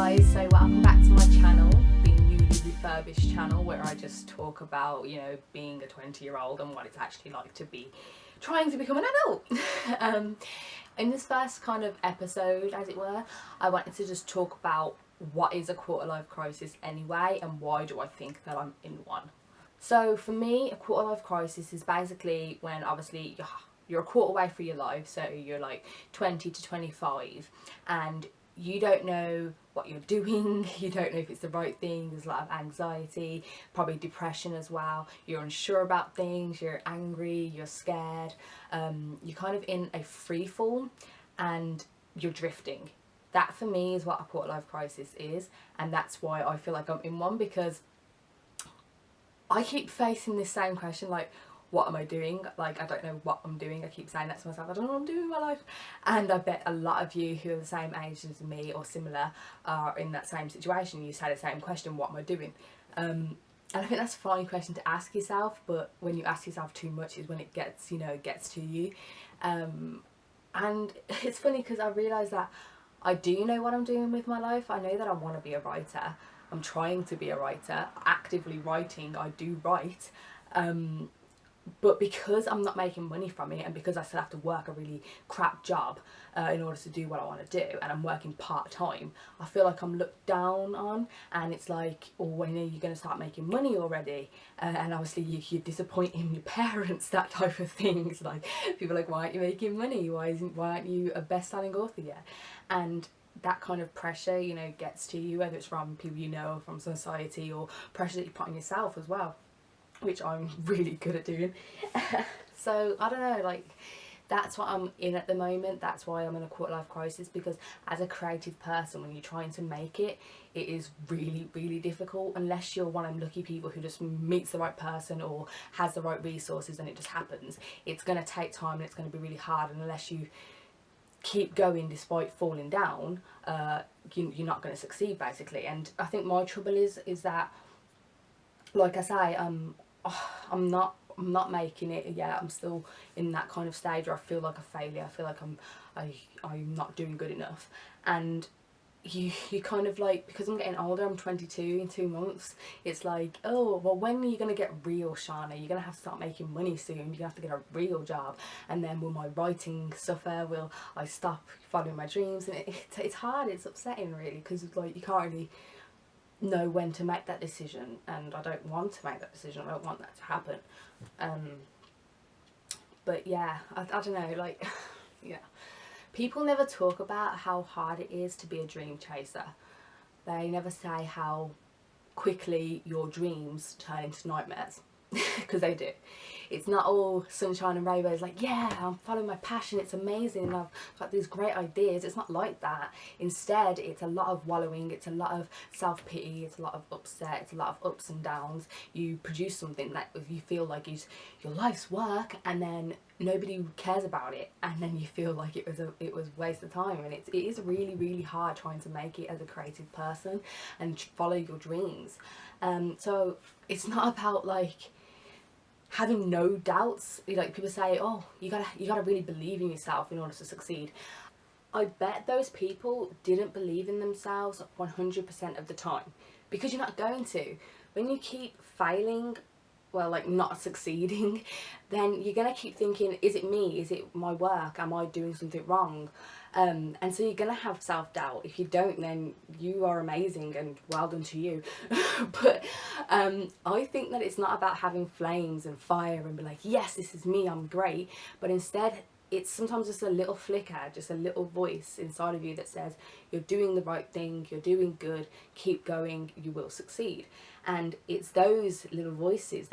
guys, so welcome back to my channel, the newly refurbished channel where I just talk about, being a 20-year-old and what it's actually like to be trying to become an adult. In this first kind of episode, as it were, I wanted to just talk about what is a quarter-life crisis anyway and why do I think that I'm in one. So for me, a quarter-life crisis is basically when obviously you're a quarter way through your life, so you're like 20 to 25 and you don't know what you're doing, you don't know if it's the right thing, there's a lot of anxiety, probably depression as well, you're unsure about things, you're angry, you're scared, you're kind of in a free fall and you're drifting. That for me is what a quarter life crisis is, and that's why I feel like I'm in one, because I keep facing this same question, like, what am I doing? Like, I don't know what I'm doing. I keep saying that to myself, I don't know what I'm doing in my life. And I bet a lot of you who are the same age as me or similar are in that same situation. You say the same question, what am I doing? And I think that's a fine question to ask yourself, but when you ask yourself too much is when it gets, gets to you. And it's funny because I realise that I do know what I'm doing with my life. I know that I want to be a writer. I'm trying to be a writer, actively writing, I do write. But because I'm not making money from it and because I still have to work a really crap job in order to do what I want to do, and I'm working part-time, I feel like I'm looked down on, and it's like, oh, when are you going to start making money already? And obviously you're disappointing your parents, that type of things. Like, people are like, why aren't you making money? Why aren't you a best-selling author yet? And that kind of pressure, gets to you, whether it's from people you know, or from society, or pressure that you put on yourself as well, which I'm really good at doing. So I don't know, like, that's what I'm in at the moment. That's why I'm in a quarter life crisis, because as a creative person, when you're trying to make it, it is really, really difficult, unless you're one of them lucky people who just meets the right person or has the right resources and it just happens. It's going to take time and it's going to be really hard, and unless you keep going despite falling down, you're not going to succeed, basically. And I think my trouble is that, like I say, I'm not making it yet. I'm still in that kind of stage where I feel like a failure. I feel like I'm not doing good enough. And you kind of like, because I'm getting older, I'm 22 in 2 months, it's like, oh, well, when are you going to get real, Shana? You're going to have to start making money soon. You're going to have to get a real job. And then will my writing suffer? Will I stop following my dreams? And it's hard, it's upsetting really, because like, you can't really know when to make that decision, and I don't want to make that decision. I don't want that to happen. But yeah, I don't know, like, yeah. People never talk about how hard it is to be a dream chaser. They never say how quickly your dreams turn into nightmares, because they do. It's not all sunshine and rainbows, like, yeah, I'm following my passion, it's amazing, and I've got these great ideas. It's not like that. Instead, it's a lot of wallowing, it's a lot of self-pity, it's a lot of upset, it's a lot of ups and downs. You produce something that you feel like is your life's work, and then nobody cares about it, and then you feel like it was a waste of time. And it is really, really hard trying to make it as a creative person and follow your dreams. So it's not about like having no doubts. Like, people say, oh, you gotta really believe in yourself in order to succeed. I bet those people didn't believe in themselves 100% of the time, because you're not going to. When you keep failing, well, like not succeeding, then you're gonna keep thinking, is it me? Is it my work? Am I doing something wrong? And so you're gonna have self-doubt. If you don't, then you are amazing and well done to you. But I think that it's not about having flames and fire and be like, yes, this is me, I'm great. But instead, it's sometimes just a little flicker, just a little voice inside of you that says, you're doing the right thing, you're doing good, keep going, you will succeed. And it's those little voices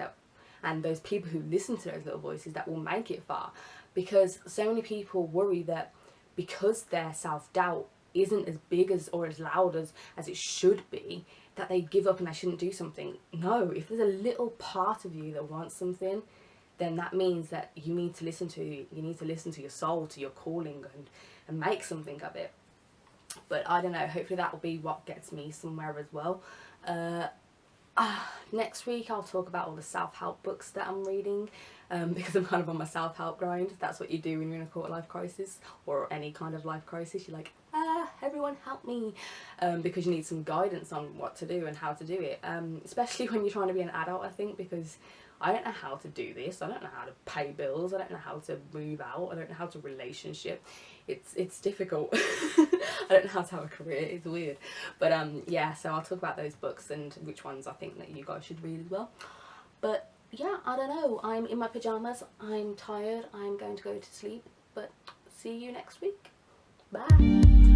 and those people who listen to those little voices that will make it far. Because so many people worry that because their self-doubt isn't as big as or as loud as it should be, that they give up and they shouldn't do something. No, if there's a little part of you that wants something, then that means that you need to listen to your soul, to your calling, and make something of it. But I don't know, hopefully that will be what gets me somewhere as well. Next week I'll talk about all the self-help books that I'm reading, because I'm kind of on my self-help grind. That's what you do when you're in a quarter life crisis, or any kind of life crisis. You're like, everyone help me, because you need some guidance on what to do and how to do it, especially when you're trying to be an adult, I think, because I don't know how to do this, I don't know how to pay bills, I don't know how to move out, I don't know how to relationship. It's difficult. I don't know how to have a career, it's weird. But yeah, so I'll talk about those books and which ones I think that you guys should read as well. But yeah, I don't know, I'm in my pyjamas, I'm tired, I'm going to go to sleep, but see you next week. Bye.